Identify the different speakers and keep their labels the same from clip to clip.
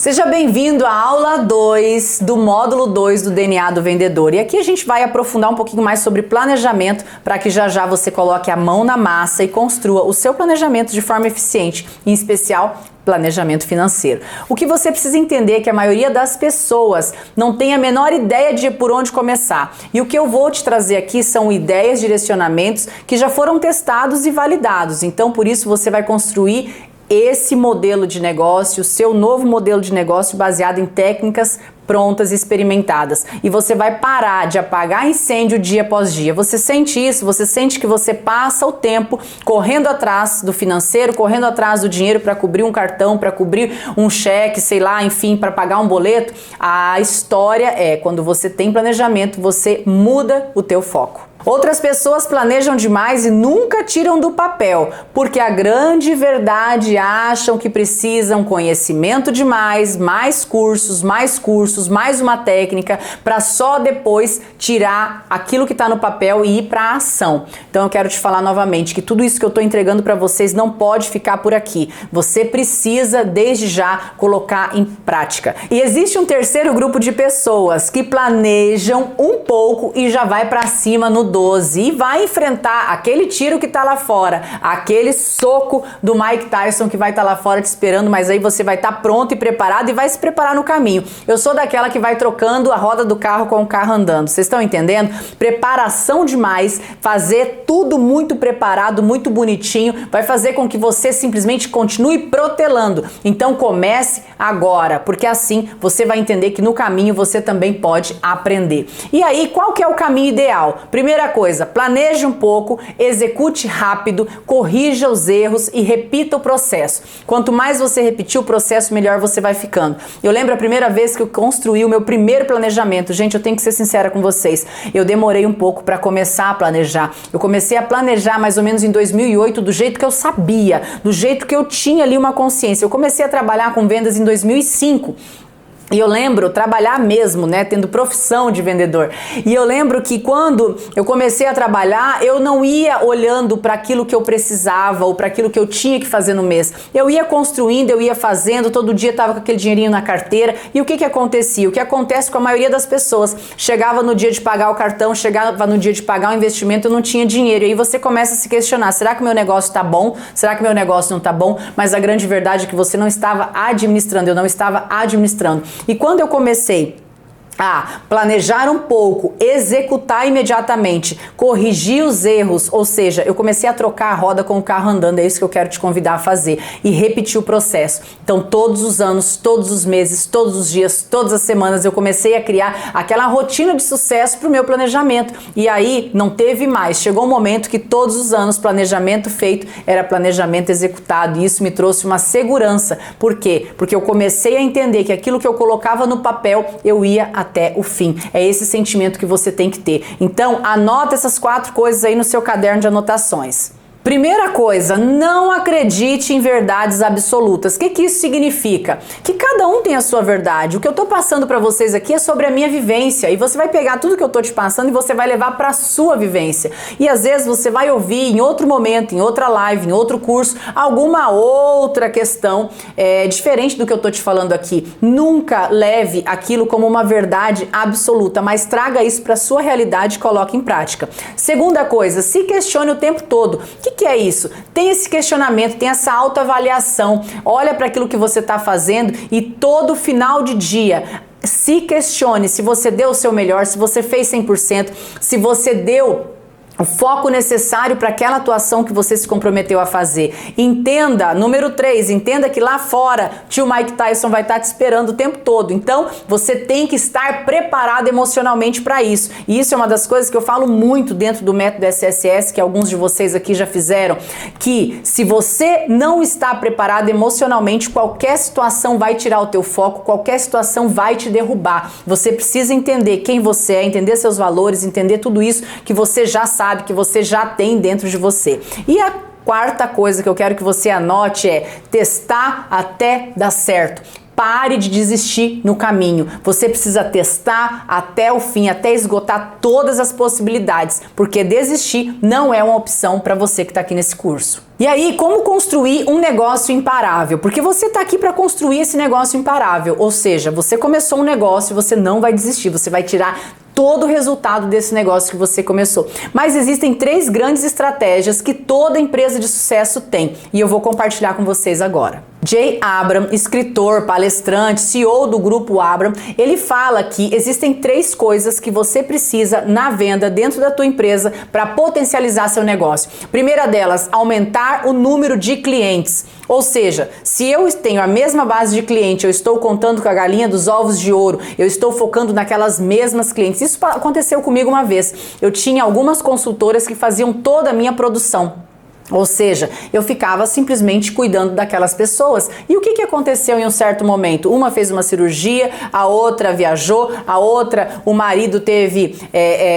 Speaker 1: Seja bem-vindo à aula 2 do módulo 2 do DNA do Vendedor. E aqui a gente vai aprofundar um pouquinho mais sobre planejamento para que já já você coloque a mão na massa e construa o seu planejamento de forma eficiente, em especial planejamento financeiro. O que você precisa entender é que a maioria das pessoas não tem a menor ideia de por onde começar. E o que eu vou te trazer aqui são ideias, direcionamentos que já foram testados e validados. Então, por isso, você vai construir esse modelo de negócio, o seu novo modelo de negócio baseado em técnicas prontas e experimentadas. E você vai parar de apagar incêndio dia após dia. Você sente isso? Você sente que você passa o tempo correndo atrás do financeiro, correndo atrás do dinheiro para cobrir um cartão, para cobrir um cheque, sei lá, enfim, para pagar um boleto? A história é, quando você tem planejamento, você muda o teu foco. Outras pessoas planejam demais e nunca tiram do papel, porque a grande verdade acham que precisam conhecimento demais, mais cursos, mais uma técnica, para só depois tirar aquilo que está no papel e ir para a ação. Então eu quero te falar novamente que tudo isso que eu estou entregando para vocês não pode ficar por aqui. Você precisa, desde já, colocar em prática. E existe um terceiro grupo de pessoas que planejam um pouco e já vai para cima no 12 e vai enfrentar aquele tiro que tá lá fora, aquele soco do Mike Tyson que vai estar lá fora te esperando, mas aí você vai estar pronto e preparado e vai se preparar no caminho. Eu sou daquela que vai trocando a roda do carro com o carro andando. Vocês estão entendendo? Preparação demais, fazer tudo muito preparado, muito bonitinho, vai fazer com que você simplesmente continue protelando. Então comece agora, porque assim você vai entender que no caminho você também pode aprender. E aí, qual que é o caminho ideal? Primeira coisa, planeje um pouco, execute rápido, corrija os erros e repita o processo. Quanto mais você repetir o processo, melhor você vai ficando. Eu lembro a primeira vez que eu construí o meu primeiro planejamento. Gente, eu tenho que ser sincera com vocês. Eu demorei um pouco para começar a planejar. Eu comecei a planejar mais ou menos em 2008, do jeito que eu sabia, do jeito que eu tinha ali uma consciência. Eu comecei a trabalhar com vendas em 2005. E eu lembro trabalhar mesmo, né, tendo profissão de vendedor. E eu lembro que quando eu comecei a trabalhar, eu não ia olhando para aquilo que eu precisava ou para aquilo que eu tinha que fazer no mês. Eu ia construindo, eu ia fazendo, todo dia tava com aquele dinheirinho na carteira. E o que acontecia? O que acontece com a maioria das pessoas? Chegava no dia de pagar o cartão, chegava no dia de pagar o investimento, eu não tinha dinheiro. E aí você começa a se questionar, será que o meu negócio tá bom? Será que o meu negócio não tá bom? Mas a grande verdade é que você não estava administrando, eu não estava administrando. E quando eu comecei a planejar um pouco, executar imediatamente, corrigir os erros, ou seja, eu comecei a trocar a roda com o carro andando, é isso que eu quero te convidar a fazer, e repetir o processo. Então todos os anos, todos os meses, todos os dias, todas as semanas eu comecei a criar aquela rotina de sucesso para o meu planejamento, e aí não teve mais, chegou um momento que todos os anos planejamento feito era planejamento executado, e isso me trouxe uma segurança. Por quê? Porque eu comecei a entender que aquilo que eu colocava no papel, eu ia até o fim. É esse sentimento que você tem que ter. Então, anota essas 4 coisas aí no seu caderno de anotações. Primeira coisa, não acredite em verdades absolutas. O que isso significa? Que cada um tem a sua verdade. O que eu tô passando para vocês aqui é sobre a minha vivência e você vai pegar tudo que eu tô te passando e você vai levar para a sua vivência. E às vezes você vai ouvir em outro momento, em outra live, em outro curso, alguma outra questão diferente do que eu tô te falando aqui. Nunca leve aquilo como uma verdade absoluta, mas traga isso para sua realidade e coloque em prática. Segunda coisa, se questione o tempo todo. O que é isso? Tem esse questionamento, tem essa autoavaliação, olha para aquilo que você está fazendo e todo final de dia se questione se você deu o seu melhor, se você fez 100%, se você deu o foco necessário para aquela atuação que você se comprometeu a fazer. Entenda, número 3, entenda que lá fora tio Mike Tyson vai estar te esperando o tempo todo. Então, você tem que estar preparado emocionalmente para isso. E isso é uma das coisas que eu falo muito dentro do método SSS, que alguns de vocês aqui já fizeram, que se você não está preparado emocionalmente, qualquer situação vai tirar o teu foco, qualquer situação vai te derrubar. Você precisa entender quem você é, entender seus valores, entender tudo isso que você já sabe, que você já tem dentro de você. E a quarta coisa que eu quero que você anote é testar até dar certo. Pare de desistir no caminho. Você precisa testar até o fim, até esgotar todas as possibilidades, porque desistir não é uma opção para você que está aqui nesse curso. E aí, como construir um negócio imparável? Porque você está aqui para construir esse negócio imparável, ou seja, você começou um negócio e você não vai desistir, você vai tirar todo o resultado desse negócio que você começou. Mas existem 3 grandes estratégias que toda empresa de sucesso tem, e eu vou compartilhar com vocês agora. Jay Abraham, escritor, palestrante, CEO do Grupo Abraham, ele fala que existem 3 coisas que você precisa na venda dentro da tua empresa para potencializar seu negócio. Primeira delas, aumentar o número de clientes. Ou seja, se eu tenho a mesma base de cliente, eu estou contando com a galinha dos ovos de ouro, eu estou focando naquelas mesmas clientes. Isso aconteceu comigo uma vez. Eu tinha algumas consultoras que faziam toda a minha produção. Ou seja, eu ficava simplesmente cuidando daquelas pessoas. E o que aconteceu em um certo momento? Uma fez uma cirurgia, a outra viajou, a outra, o marido teve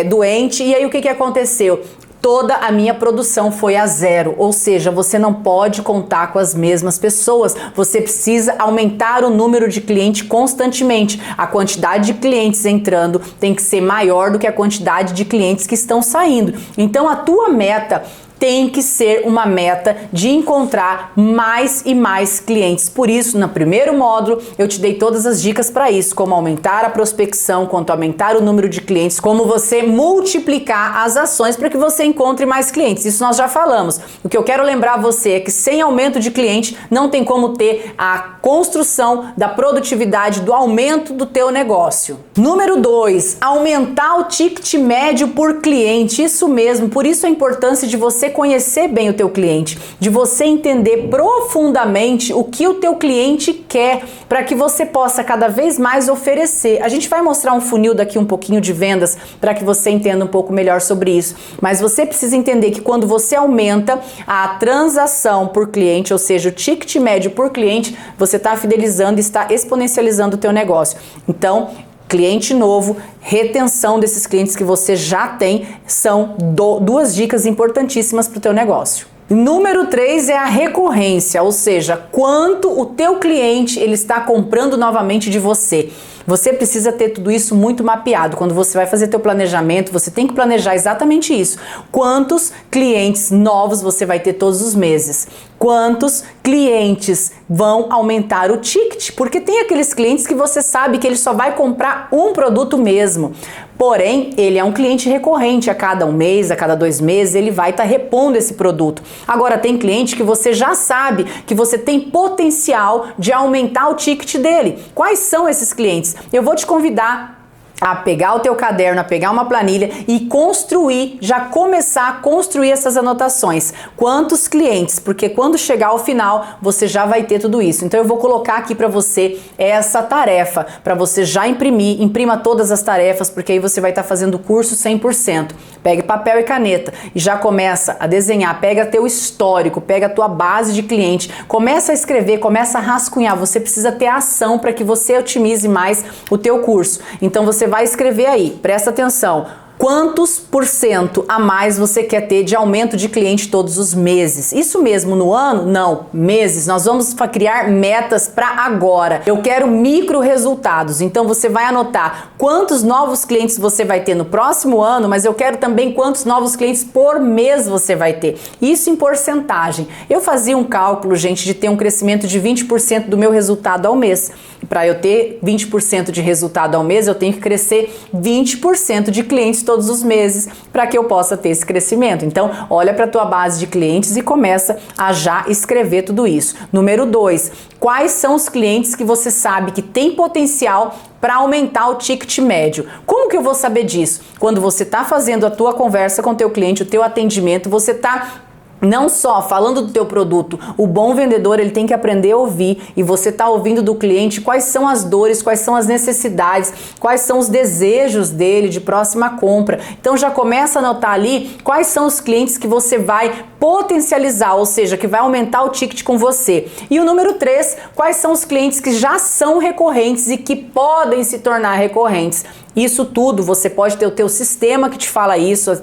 Speaker 1: doente. E aí o que aconteceu? Toda a minha produção foi a zero, ou seja, você não pode contar com as mesmas pessoas, você precisa aumentar o número de clientes constantemente. A quantidade de clientes entrando tem que ser maior do que a quantidade de clientes que estão saindo. Então a tua meta tem que ser uma meta de encontrar mais e mais clientes. Por isso, no primeiro módulo, eu te dei todas as dicas para isso, como aumentar a prospecção, quanto aumentar o número de clientes, como você multiplicar as ações para que você encontre mais clientes. Isso nós já falamos. O que eu quero lembrar a você é que sem aumento de cliente, não tem como ter a construção da produtividade, do aumento do teu negócio. Número 2, aumentar o ticket médio por cliente. Isso mesmo, por isso a importância de você conhecer bem o teu cliente, de você entender profundamente o que o teu cliente quer, para que você possa cada vez mais oferecer. A gente vai mostrar um funil daqui um pouquinho de vendas para que você entenda um pouco melhor sobre isso, mas você precisa entender que quando você aumenta a transação por cliente, ou seja, o ticket médio por cliente, você está fidelizando e está exponencializando o teu negócio. Então, cliente novo, retenção desses clientes que você já tem, são 2 dicas importantíssimas para o teu negócio. Número 3 é a recorrência, ou seja, quanto o teu cliente ele está comprando novamente de você. Você precisa ter tudo isso muito mapeado. Quando você vai fazer teu planejamento, você tem que planejar exatamente isso. Quantos clientes novos você vai ter todos os meses? Quantos clientes vão aumentar o ticket? Porque tem aqueles clientes que você sabe que ele só vai comprar um produto mesmo. Porém, ele é um cliente recorrente, a cada 1 mês, a cada 2 meses, ele vai estar repondo esse produto. Agora, tem cliente que você já sabe que você tem potencial de aumentar o ticket dele. Quais são esses clientes? Eu vou te convidar a pegar o teu caderno, a pegar uma planilha e construir, já começar a construir essas anotações. Quantos clientes? Porque quando chegar ao final, você já vai ter tudo isso. Então eu vou colocar aqui para você essa tarefa, para você já imprimir, imprima todas as tarefas, porque aí você vai estar fazendo o curso 100%. Pegue papel e caneta e já começa a desenhar, pega teu histórico, pega a tua base de cliente, começa a escrever, começa a rascunhar. Você precisa ter ação para que você otimize mais o teu curso. Então você vai escrever aí, presta atenção. Quantos % a mais você quer ter de aumento de cliente todos os meses? Isso mesmo no ano? Não, meses. Nós vamos criar metas para agora. Eu quero micro resultados. Então você vai anotar quantos novos clientes você vai ter no próximo ano, mas eu quero também quantos novos clientes por mês você vai ter. Isso em porcentagem. Eu fazia um cálculo, gente, de ter um crescimento de 20% do meu resultado ao mês. Para eu ter 20% de resultado ao mês, eu tenho que crescer 20% de clientes todos os meses para que eu possa ter esse crescimento. Então, olha para a tua base de clientes e começa a já escrever tudo isso. Número 2, quais são os clientes que você sabe que tem potencial para aumentar o ticket médio? Como que eu vou saber disso? Quando você está fazendo a tua conversa com o teu cliente, o teu atendimento, você está não só falando do teu produto. O bom vendedor, ele tem que aprender a ouvir, e você está ouvindo do cliente quais são as dores, quais são as necessidades, quais são os desejos dele de próxima compra. Então já começa a anotar ali quais são os clientes que você vai potencializar, ou seja, que vai aumentar o ticket com você. E o número 3, quais são os clientes que já são recorrentes e que podem se tornar recorrentes. Isso tudo, você pode ter o teu sistema que te fala isso.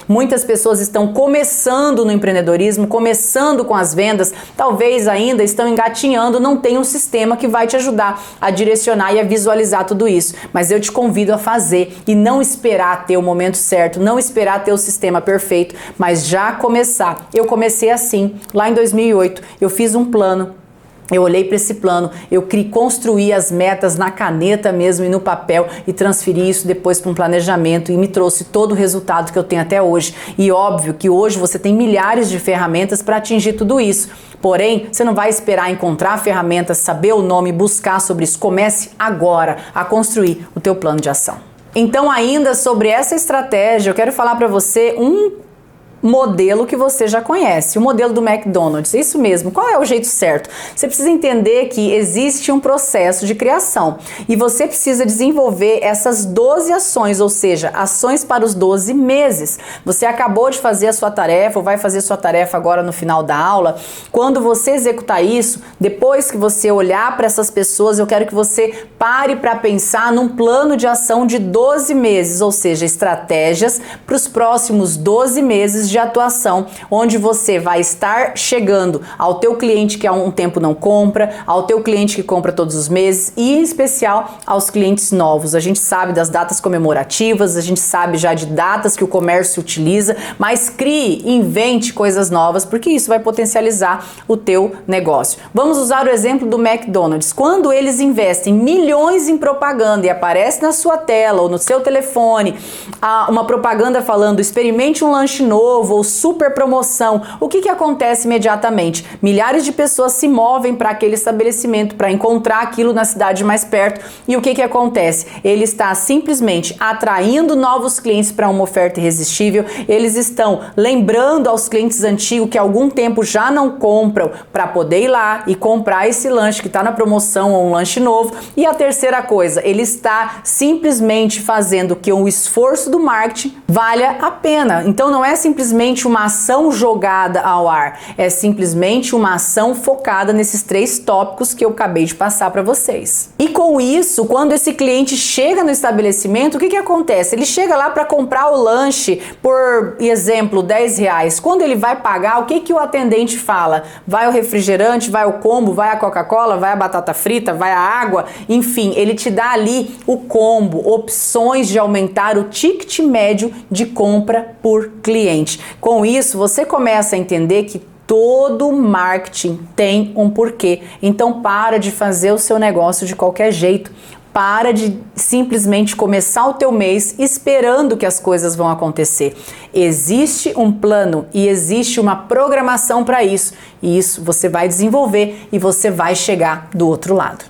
Speaker 1: Muitas pessoas estão começando no empreendedorismo, começando com as vendas, talvez ainda estão engatinhando, não tem um sistema que vai te ajudar a direcionar e a visualizar tudo isso. Mas eu te convido a fazer e não esperar ter o momento certo, não esperar ter o sistema perfeito, mas já começar. Eu comecei assim, lá em 2008, eu fiz um plano. Eu olhei para esse plano, eu construí as metas na caneta mesmo e no papel e transferi isso depois para um planejamento e me trouxe todo o resultado que eu tenho até hoje. E óbvio que hoje você tem milhares de ferramentas para atingir tudo isso. Porém, você não vai esperar encontrar ferramentas, saber o nome, buscar sobre isso. Comece agora a construir o teu plano de ação. Então, ainda sobre essa estratégia, eu quero falar para você um modelo que você já conhece, o modelo do McDonald's, isso mesmo. Qual é o jeito certo? Você precisa entender que existe um processo de criação e você precisa desenvolver essas 12 ações, ou seja, ações para os 12 meses. Você acabou de fazer a sua tarefa ou vai fazer a sua tarefa agora no final da aula. Quando você executar isso, depois que você olhar para essas pessoas, eu quero que você pare para pensar num plano de ação de 12 meses, ou seja, estratégias para os próximos 12 meses de atuação, onde você vai estar chegando ao teu cliente que há um tempo não compra, ao teu cliente que compra todos os meses e em especial aos clientes novos. A gente sabe das datas comemorativas, a gente sabe já de datas que o comércio utiliza, mas crie, invente coisas novas, porque isso vai potencializar o teu negócio. Vamos usar o exemplo do McDonald's. Quando eles investem milhões em propaganda e aparece na sua tela ou no seu telefone uma propaganda falando experimente um lanche novo ou super promoção, o que acontece imediatamente? Milhares de pessoas se movem para aquele estabelecimento para encontrar aquilo na cidade mais perto e o que acontece? Ele está simplesmente atraindo novos clientes para uma oferta irresistível, eles estão lembrando aos clientes antigos que há algum tempo já não compram para poder ir lá e comprar esse lanche que está na promoção ou um lanche novo. E a terceira coisa, ele está simplesmente fazendo que o esforço do marketing valha a pena. Então não é simplesmente uma ação jogada ao ar, é simplesmente uma ação focada nesses 3 tópicos que eu acabei de passar para vocês. E com isso, quando esse cliente chega no estabelecimento, o que acontece? Ele chega lá para comprar o lanche por, exemplo, R$10. Quando ele vai pagar, o que o atendente fala? Vai o refrigerante, vai o combo, vai a Coca-Cola, vai a batata frita, vai a água, enfim, ele te dá ali o combo, opções de aumentar o ticket médio de compra por cliente. Com isso, você começa a entender que todo marketing tem um porquê. Então, para de fazer o seu negócio de qualquer jeito. Para de simplesmente começar o teu mês esperando que as coisas vão acontecer. Existe um plano e existe uma programação para isso. E isso você vai desenvolver e você vai chegar do outro lado.